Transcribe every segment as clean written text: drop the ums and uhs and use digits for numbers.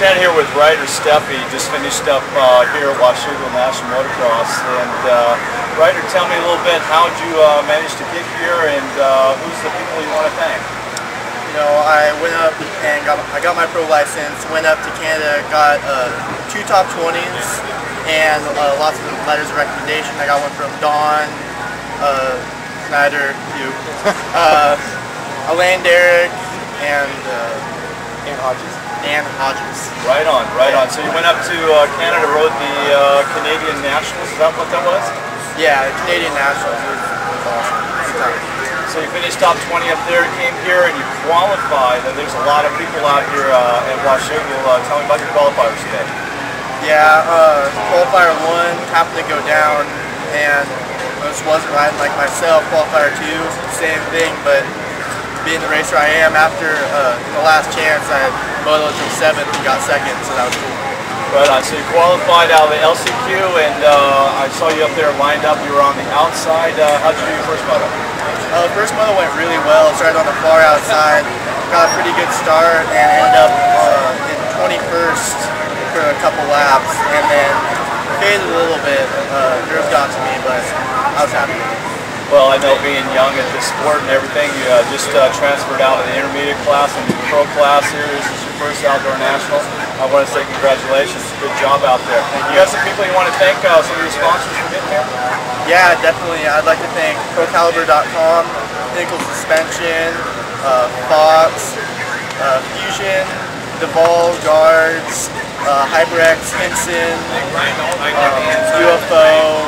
standing here with Ryder Steffi, just finished up here at Washougal National Motocross. And Ryder, tell me a little bit, how did you manage to get here, and who's the people you want to thank? You know, I went up and I got my pro license, went up to Canada, got 2 top 20s, and lots of letters of recommendation. I got one from Don, Snyder, you, Alain Derrick, and Hodges. Right on, right on. So you went up to Canada, rode the Canadian Nationals, is that what that was? Yeah, Canadian Nationals was awesome. Good time. So you finished top 20 up there, came here, and you qualified. And there's a lot of people out here at Washougal. Tell me about your qualifiers today. Yeah, qualifier 1 happened to go down, and I just wasn't riding like myself. Qualifier 2, same thing, but being the racer I am, after the last chance, I motoed from 7th and got 2nd, so that was cool. Right on. So you qualified out of the LCQ, and I saw you up there lined up. You were on the outside. How'd you do your first moto? The first moto went really well. Started on the far outside, got a pretty good start, and ended up in 21st for a couple laps, and then faded a little bit. Nerves got to me, but I was happy with it. Well, I know being young at this sport and everything, you just transferred out of the intermediate class and the pro class here. This is your first outdoor national. I want to say congratulations. Good job out there. You got some people you want to thank, some of your sponsors for getting here? Yeah, definitely. I'd like to thank ProCaliber.com, Pinnacle Suspension, Fox, Fusion, Duval, Guards, HyperX, Hinson, UFO,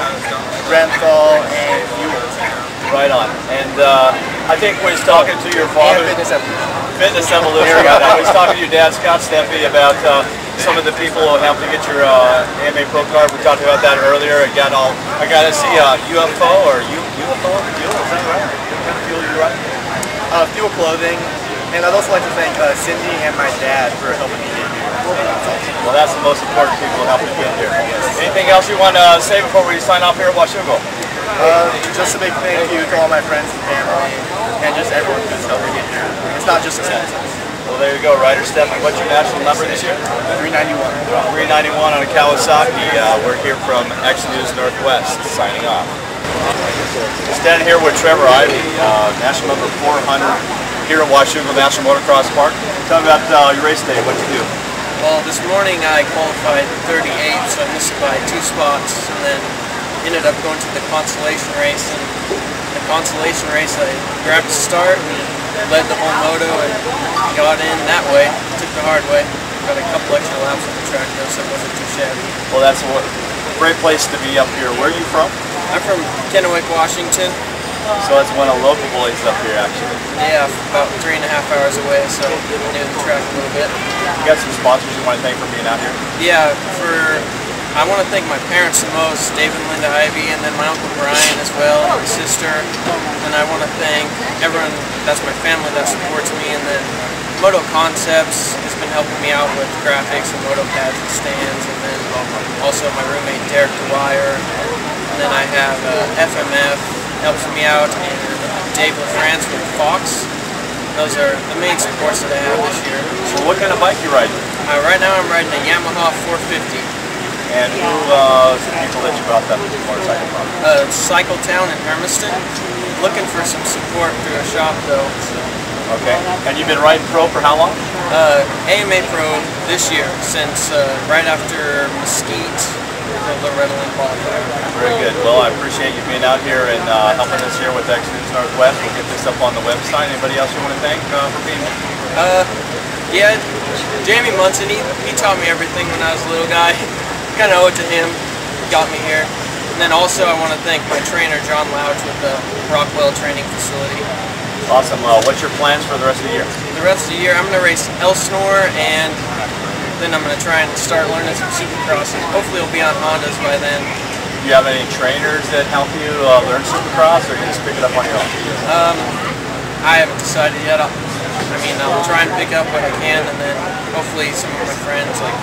Renthal, and Fuel. Right on. And I think when he's talking to your father, Fitness Evolution, I was talking to your dad, Scott Steffi, about some of the people who helped you get your AMA Pro card. We talked about that earlier. I got to see UFO or UFO Fuel. Is that right? What kind of fuel you ride? Fuel Clothing. And I'd also like to thank Cindy and my dad for helping me get here. Well, that's the most important people helping you get here. Anything else you want to say before we sign off here at Washougal? Just a big thank you to all my friends and family, and just everyone who's helped me get here. It's not just a sponsors. Well, there you go, Ryder Steffi. What's your national number this year? 391. 391 on a Kawasaki. We're here from X News Northwest, signing off. Standing here with Trevor Ivy, national number 400 here at Washougal National Motocross Park. Tell me about your race day. What'd you do? Well, this morning I qualified 38, so I missed by 2 spots, and then ended up going to the consolation race. And the consolation race, I grabbed the start and led the whole moto and got in that way. Took the hard way. Got a couple extra laps on the track though, so it wasn't too shabby. Well, that's a great place to be up here. Where are you from? I'm from Kennewick, Washington. So that's one of the local boys up here, actually. Yeah, about 3.5 hours away, so I knew the track a little bit. You got some sponsors you want to thank for being out here? Yeah, I want to thank my parents the most, Dave and Linda Ivy, and then my Uncle Brian as well, and my sister. And I want to thank everyone, that's my family that supports me, and then Moto Concepts has been helping me out with graphics and moto pads and stands, and then also my roommate Derek DeWire. And then I have FMF helps me out, and Dave LaFrance with Fox. Those are the main supports that I have this year. So what kind of bike you riding? Right now I'm riding a Yamaha 450. And who is the people that you brought that motorcycle from? Cycle Town in Hermiston. Looking for some support through a shop though. So. Okay. And you've been riding pro for how long? AMA Pro this year, since right after Mesquite, the Loretta Lynn qualifier. Very good. Well, I appreciate you being out here and helping us here with X News Northwest. We'll get this up on the website. Anybody else you want to thank for being here? Yeah, Jamie Munson, he taught me everything when I was a little guy. Kind of owe it to him. He got me here. And then also I want to thank my trainer, John Louch, with the Rockwell Training Facility. Awesome. What's your plans for the rest of the year? The rest of the year, I'm going to race Elsinore, and then I'm going to try and start learning some supercross. Hopefully it'll be on Hondas by then. Do you have any trainers that help you learn supercross, or you just pick it up on your own? I haven't decided yet. I'll try and pick up what I can, and then hopefully some of my friends like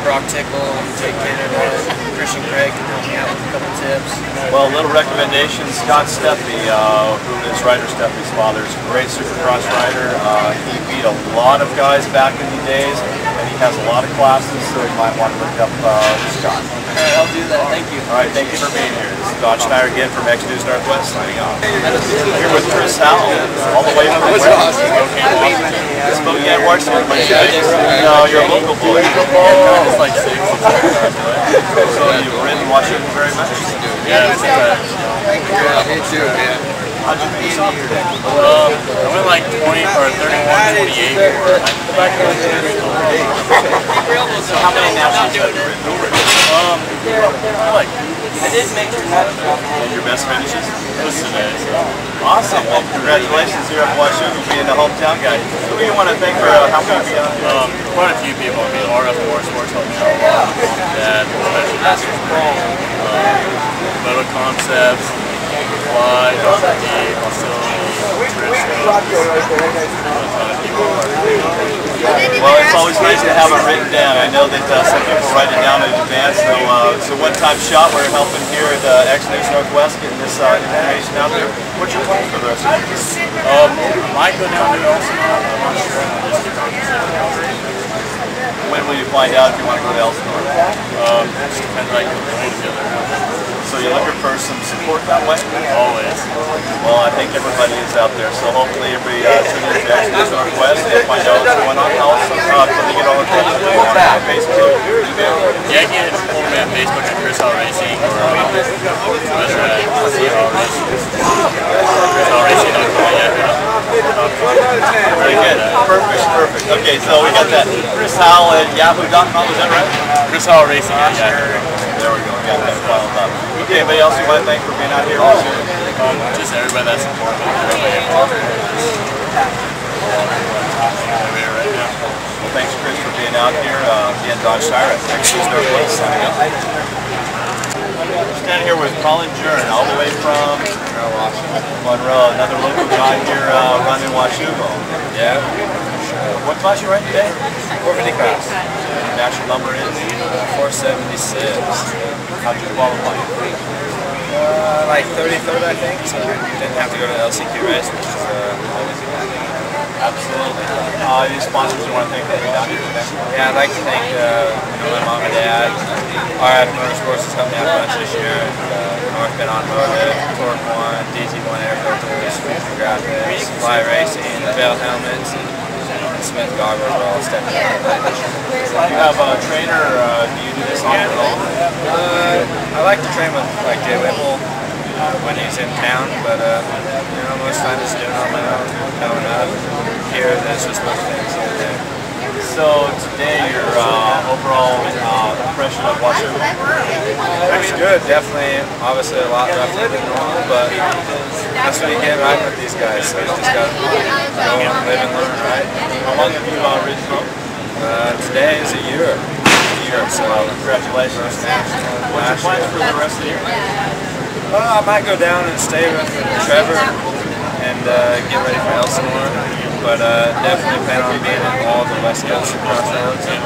Brock Tickle and Jake Canada and Christian Craig can help me out with a couple tips. Well, a little recommendation, Scott Steffi, who is Ryder Steffi's father, is a great supercross rider. He beat a lot of guys back in the days, and he has a lot of classes, so you might want to look up Scott. Alright, I'll do that. Thank you. All right, thank you for being here. This is Don Schneider again from X News Northwest signing off. Here with Chris Howell, all the way from Spokane, Washington. No, you're a local boy. It's like 6. So you've ridden Washington very much? Yeah, me too, man. How'd you finish off today? I went like 20 or 31, 28. So how many nationals have you ridden over? Like, And your best finishes? Awesome. Well, congratulations here at Washougal being the hometown guy. Who do you want to thank for helping you be out here? quite a few people. I mean, RF Motorsports helped me out a lot. Dad, Special Masters Moto Concepts, Fly, Dr. D, Well, it's always nice to have it written down. I know that some people write it down in advance. So one-time shot, we're helping here at X News Northwest getting this information out there. What's your plan for the rest of the year? Might go down to Elsinore. I'm not sure. Just keep on considering. When will you find out if you want to go to Elsinore? Just depends like the way together. So you're looking for some support that way? Always. Well, I think everybody is out there. So hopefully everybody tuning in to X News Northwest and find out what's going on. Also, can they get all the things on Facebook, email? Yeah, I can follow me on Facebook at Chris Hall Racing or Twitter at Chris Hall Racing. ChrisHallRacing.com, Very good. Perfect. Okay, so we got that Chris Howell at yahoo.com, is that right? Chris Hall Racing at Yahoo. There we go, we got that filed up. Okay, anybody else you want to thank for being out here? Just everybody that's supported me. Everybody involved. Right now. Well, thanks, Chris, for being out here. Again, Don Schneider at X News Northwest signing up. Standing here with Colin Jern, all the way from Monroe, another local guy here running Washougal. Yeah. What class you riding today? 450 class. National number is 476. How'd you qualify? Like 33rd, I think. So you didn't have to go to the LCQ race, which is always a good thing. Absolutely. Any sponsors you want to thank for being out here today? Yeah, I'd like to thank my mom and dad. RF Motorsports has helped me out a bunch this year. North Bend Automotive, Torque One, DT1 Air Filters, Future Graphics, Fly Racing, Bell Helmets, and Smith Goggles are all stepping up to play this year. Do you have a trainer, or do you do this on your own? I like to train with like Jay Whipple when he's in town, but most of the time just doing it on my own, going up. Here, there's just little things here and there. So today, your overall impression of Washougal? It's good, definitely. Obviously a lot rougher than normal, but that's what you get riding with these guys. So you just got to go and live and learn, right? How long have you ridden from? Today is a year. So Congratulations. What's your plans for the rest of the year? I might go down and stay with Trevor and get ready for Elsinore, but definitely plan on being in all the West Coast crossroads and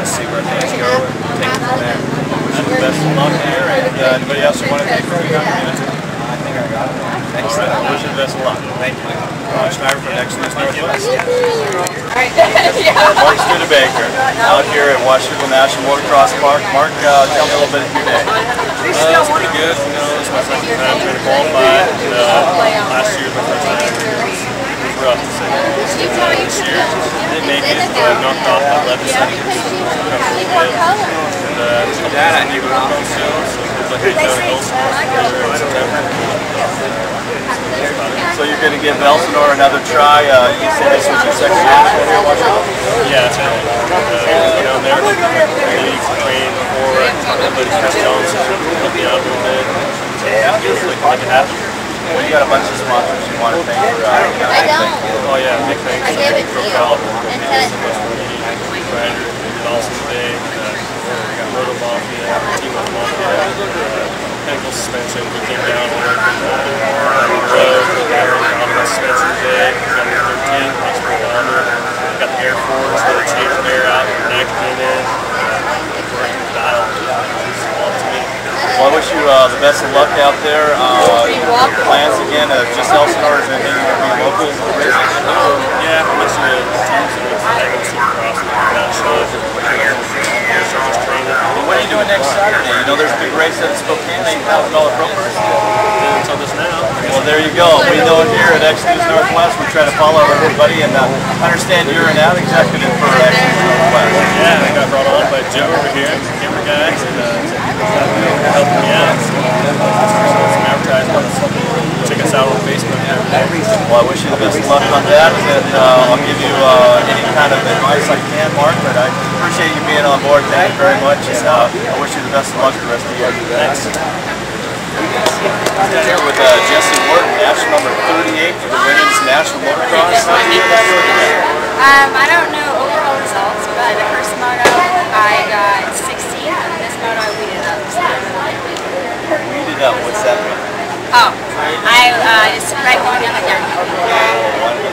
see where things go and take it from there. Wish you the best of luck here, and anybody else you want to thank for being out here? I think I got it. Thanks. All right, wish you the best of luck. Thank you. Don Schneider from X News Northwest. Mark Studebaker out here at Washougal National Motocross Park. Mark, tell me a little bit of your day. It's pretty good. It's my second time trying to qualify. Last year was my first time. It was rough to say. This year, didn't make it, but knocked off by 11 seconds. And Dad, I knew about it soon, so it looks like he's going to Elsinore in September. So you're going to give Elsinore another try. You said this was your second national here at Washougal? Yeah, that's right. Down there, leagues between before everybody's Chris Johnson helped me out a little bit. Just like it happened. Well, you got a bunch of sponsors you want to thank for. Oh yeah, big thanks to Propel, Ryder, Dawson Bay, Moto Mafia, Team Moto Mafia, Pinnacle Suspension, we came down and worked with Road, got my suspension today, got the 13, hospital armor, got the Air Force, got the change air out, neck came in, working the dial, all to me. Well, I wish you the best of luck out there. Your plans again, just Elsinore, is anything you're going to be local? Yeah, I'm listening to teams and I go super cross. raced at Spokane, $8,000 pro purse? Didn't until just now. Well, there you go. We know it here at X News Northwest. We try to follow everybody and understand you're an ad executive for X News Northwest. Yeah, I got brought on by Joe over here, camera guy, and helping me out. Some advertising. Check us out on Facebook and everything. Well, I wish you the best of luck on that, and I'll give you any kind of advice I can, Mark, but I appreciate you being on board. Thank you very much, and I wish you the best of luck the rest of the year. Thanks. I'm here with Jesse Wharton, national number 38 for the women's national motocross. How do you do that? I don't know overall results, but the first moto I got 16th, and this moto I weeded up. Weeded up, what's that mean? Oh, it's right going down like that.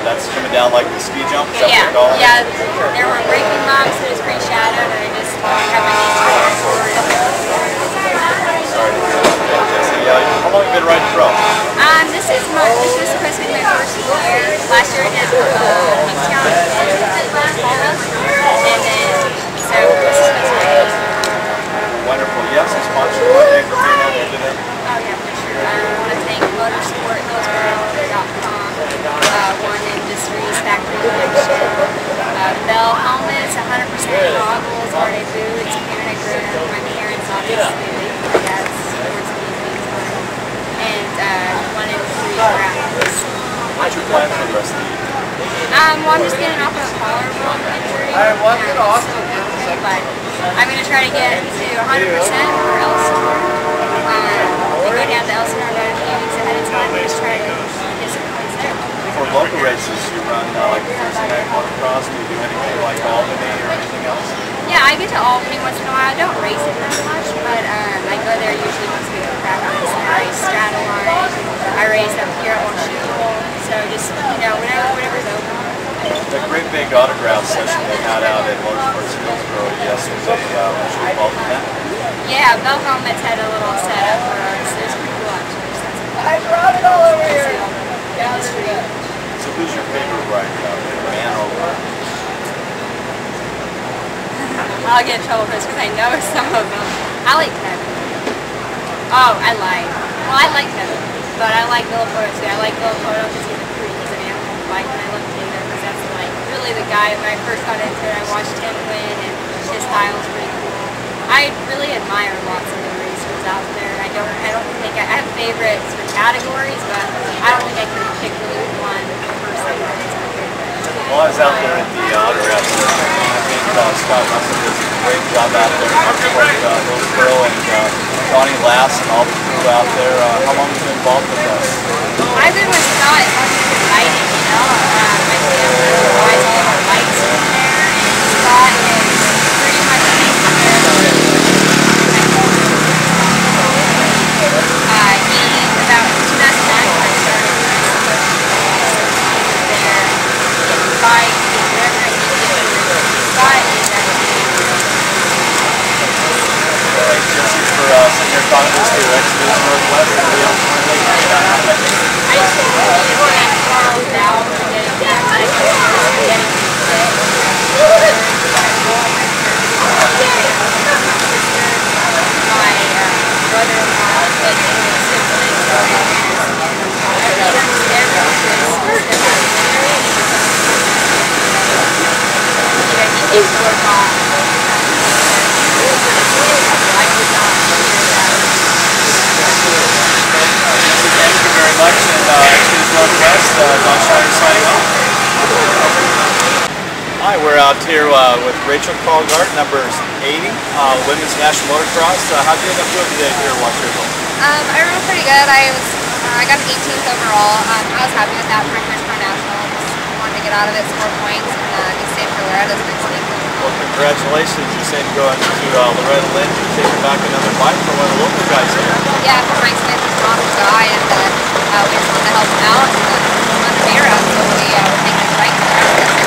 That's coming down like the ski jump? Is that Yeah, what yeah. There were braking bumps, it was pretty shadowed, and I just had my knees forward. Sorry to hear that, Jesse. How long have you been riding pro? This is supposed to be my first year. Last year I did Kingstown and then so this is supposed to be Wonderful. Yes, a sponsor one day for being out into them. Oh yeah, for sure. I want to thank motorsport.com, One Industries, Factory Connection, Bell Helmets, 100% goggles, Arde Boots, Canada Grip, my parents obviously, my dad's sports media, and One Industries graphics. What's your plan for the rest of the year? Well, I'm just getting off of a collarbone injury. But I'm going to try to get to 100% for Elsinore. I go down to Elsinore about a few weeks ahead of time and just try to get some points there. For local races, you run like Thursday night motocross. Do you do anything like Albany or anything else? Yeah, I get to Albany once in a while. I don't race it very much, but I go there usually once we go to practice. I race Strataline. I race up here at Washougal. So just, whatever's open. The great big autograph session they had out at Motorsports Hillsborough yesterday. Was you involved in that? Yeah, Bell Helmets had a little setup for us. It was pretty cool actually. I brought it all over here. So who's your favorite rider out there, man or woman? I'll get in trouble for this because I know some of them. I like Kevin. Oh, I lied. Well, I like Kevin, but I like Bill Photo too. I like Bill Photo because he's an animal bike, and I love Taylor because that's like really the guy. When I first got into it, I watched him win, and his style is pretty cool. I really admire lots of the racers out there. I don't think I have favorites for categories, but I don't think I could pick really one person. Well, I was out there at the autograph session. I think Scott Russell does a great job out there. Hillsborough and Johnny Lass and all the crew out there. How long have you been involved with us? I've been with Scott as long as he's exciting, my family buys all of our bikes in there, and Scott is pretty much taking care of about 2009 when I started there, getting bikes, whatever I need to do. Scott is actually Thanks, Jesse, for sitting here talking to us here at X News Northwest. I just really want to calm down and getting fit. My brother-in-law, but my siblings, he gives work on. Thank you very much, and X News Northwest, Don Shire signing off. Hi, we're out here with Rachel Colgart, number 80, Women's National Motocross. How did you end up doing today here at Washougal? I rode pretty good. I got 18th overall. I was happy with that for my first pro national. Just wanted to get out of it, score points, and be safe for Loretta's next week. Well, congratulations. You said you're going to Loretta Lynn to take back another bike for one of the local guys here. Yeah, for Mike Smith is Tom's guy, and we just wanted to help him out and run the beer out, so we're taking his bike to practice.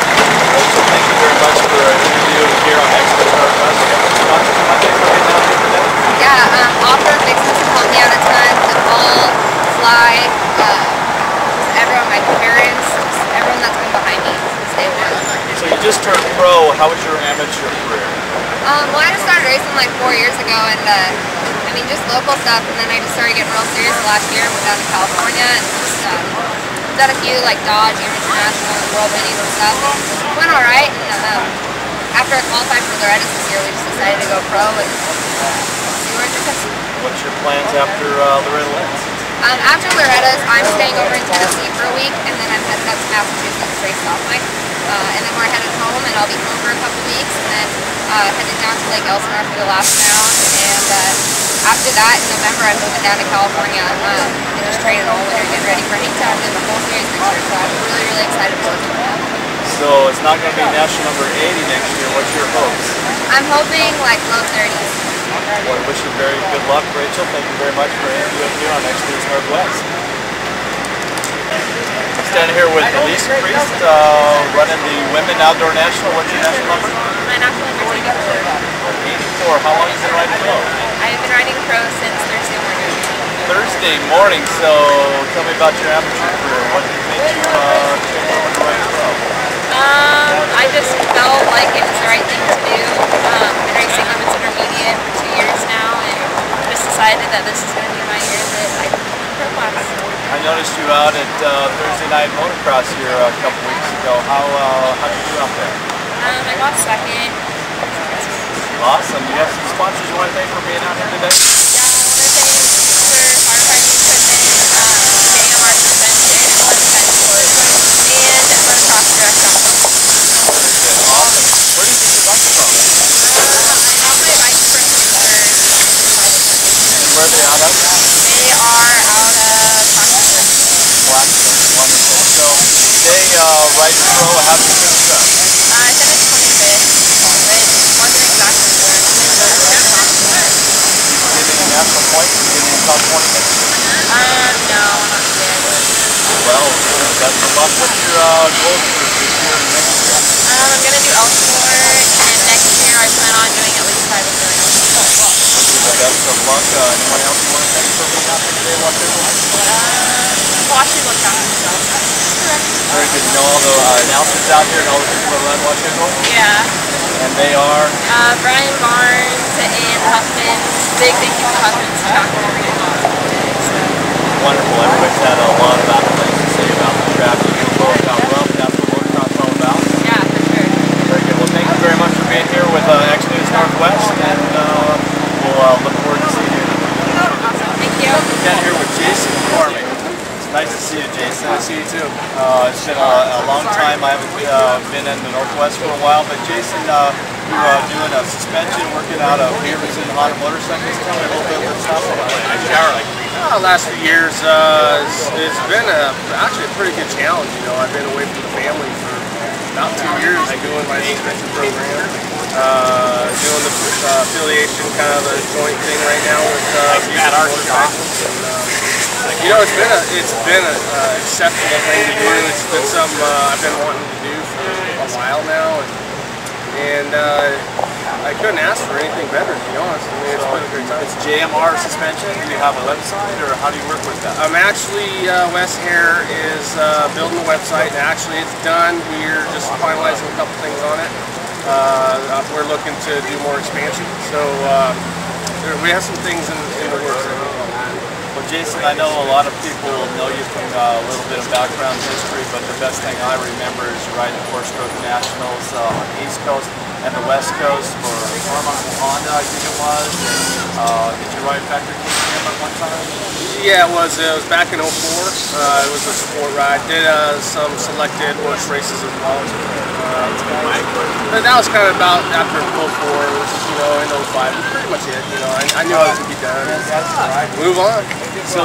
Rachel, thank you very much for the interview here on X News Northwest. Yeah, Offer Big Smith helped me out a ton. Paul, Fly, everyone, my parents, everyone that's been behind me since day one. So you just turned pro. How was your amateur career? Well, I just started racing like 4 years ago, and I mean, just local stuff, and then I just started getting real serious last year. Went down to California and just done a few like Dodge, International, and World Minis and stuff. It went all right. And after I qualified for Loretta's this year, we just decided to go pro and see where it took us. What's your plans after Loretta Lynn's? After Loretta's, I'm staying over in Tennessee for a week, and then I'm heading up to Massachusetts to race Southwick. And then we're headed home, and I'll be home for a couple weeks, and then headed down to Lake Elsinore for the last round. And after that, in November, I'm moving down to California and just training all winter, getting ready for Hangtown and the whole series next year. So I'm really, really excited for what's going on. So it's not going to be national number 80 next year. What's your hopes? I'm hoping like low 30s. Well, I wish you very good luck, Rachel. Thank you very much for interviewing here on X News Northwest. I'm standing here with Elise Priest, running the Women Outdoor National. What's your national number? My national number is 84. 84. How long has it been riding pro? I've been riding pro since Thursday morning. Thursday morning. So tell me about your amateur career. What made you change over to riding pro? I just felt like it was the right thing to do. I've been racing women's intermediate for 2 years now, and just decided that this is going to be my year that I can pro class. I noticed you out at Thursday night motocross here a couple weeks ago. How did you do out there? I got second. Awesome. Do you have some sponsors you want to thank for being out here today? Yeah, I want to thank for firefighting equipment, JMR suspension, One Transport, and Motocross Direct.com. Awesome. Where do you get your bike from? I got my bike from Whistler. And where are they out of? They are out of Blacksburg. Blacksburg. Wonderful. So today, riding pro, how did you finish up? I finished 25th, but wasn't exactly where I wanted to go. Did you get any national points? Did you get any top 20 next year? No, not yet. Well, best of luck. What's your goals for this year and next year? I'm going to do Elsinore, and next year I plan on doing at least 5 of them. Best of luck. Anyone else you want to thank for being out here today? Washougal X News Press. Very good. You know all the announcers out here and all the people that run Washougal? Yeah. And they are? Brian Barnes and Huffman. Big thank you to Huffman for everything on today. Wonderful. Everybody's had a lot of things to say about the track. You both how well that's what motocross is all about. Yeah, for sure. Very good. Well, thank you very much for being here with X News Northwest, and we'll look forward to seeing you. Awesome. Thank you. We're down here with Jason Cormick. It's nice to see you, Jason. Nice to see you too. It's been a long time. I haven't been in the Northwest for a while, but Jason, you're doing a suspension, working out of Beaverton Honda Motorcycles. Tell me a little bit what's happening. Last few years, it's been actually a pretty good challenge. You know, I've been away from the family for about 2 years doing my suspension program, doing the affiliation, kind of a joint thing right now with motorcycles. And, you know, it's been an exceptional thing to do. It's been something I've been wanting to do for a while now, and I couldn't ask for anything better, to be honest. I mean, it's been a great time. It's JMR suspension. Do you have a website, or how do you work with that? I'm actually, Wes Hare is building the website. Actually, it's done. We're just finalizing a couple things on it. We're looking to do more expansion. So we have some things in the works. Well, Jason, I know a lot of people know you from a little bit of background history, but the best thing I remember is riding the four-stroke nationals on the East Coast and the West Coast for Honda, I think it was. Did you ride Factory King at one time? Yeah, it was back in 04. It was a support ride. Did some selected horse races as well. But that was kind of about after 04, you know, in 05. Pretty much it. You know, I knew I was going to be done. Move on. So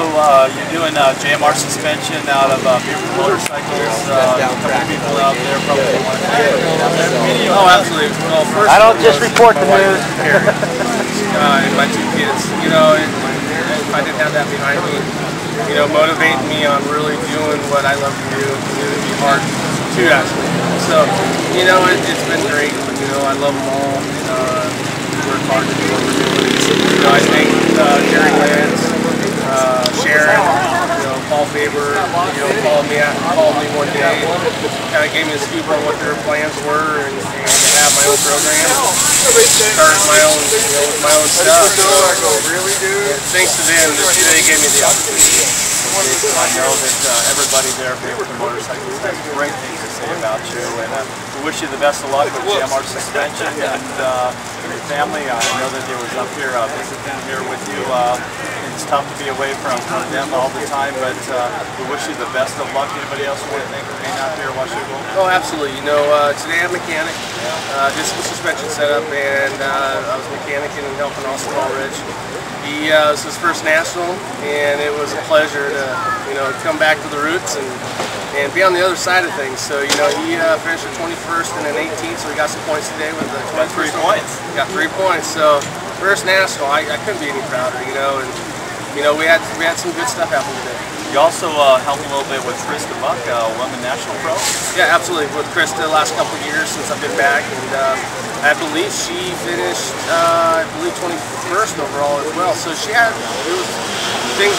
you're doing JMR suspension out of Beaverton Motorcycles. A couple of people out there probably want to see. Oh, absolutely. Well, first I don't just report the news. And my 2 kids, you know, if I didn't have that behind me, you know, motivating me on really doing what I love to do, it would be hard to actually. So, you know, it's been great. You know, I love them all. Work hard to do what we're doing. You know, I thank Jerry Lance, Sharon, you know, Paul Faber, called me one day, kind of gave me a scoop on what their plans were, and to have my own program, start my own, with my own stuff. So, thanks to them, they gave me the opportunity. I know that everybody there for the motorcycles has great things to say about you, and we wish you the best of luck with JMR Suspension and your family. I know that they was up here visiting here with you. It's tough to be away from them all the time, but we wish you the best of luck. Anybody else want to thank for being out here at Washougal? Oh, absolutely. Today I'm a mechanic, just the suspension setup, and I was mechanicing and helping Austin Allridge. He was his first national, and it was a pleasure to come back to the roots and be on the other side of things. So he finished at 21st and an 18th, so he got some points today with the 3 points. Got 3 points. So first national, I couldn't be any prouder. And we had some good stuff happen today. You also helped a little bit with Krista Buck, women national pro. Yeah, absolutely. With Krista the last couple of years since I've been back, and I believe she finished 21st overall as well. So things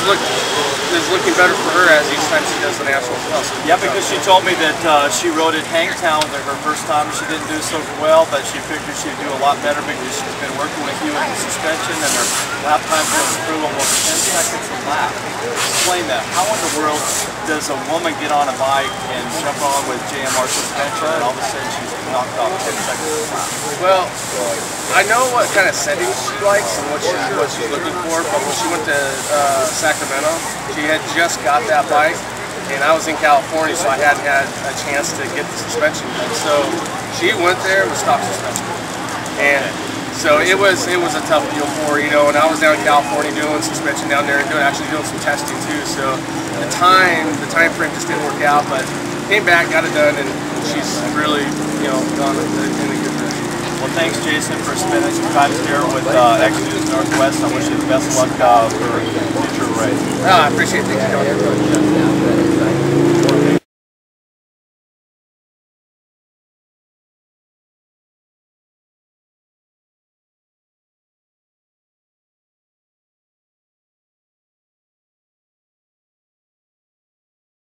is looking better for her as each time she does the national as well. So yeah, because she told me that she rode at Hangtown her first time. She didn't do so well, but she figured she'd do a lot better because she's been working with you in the suspension, and her lap time was through almost 10 seconds a lap. Explain that. How in the world does a woman get on a bike and jump on with JMR Suspension, and all of a sudden she's knocked off 10 seconds a lap? Well, I know what kind of settings she likes and what she's looking for, but when she went to Sacramento, she had just got that bike, and I was in California, so I hadn't had a chance to get the suspension done. So she went there with stock suspension, and so it was a tough deal for her, and I was down in California doing suspension down there and actually doing some testing too. So the time frame just didn't work out, but came back, got it done, and she's really gone in a good direction. Well, thanks, Jason, for spending some time here with X News Northwest. I wish you the best of luck for future race. I appreciate it. Thank you, John.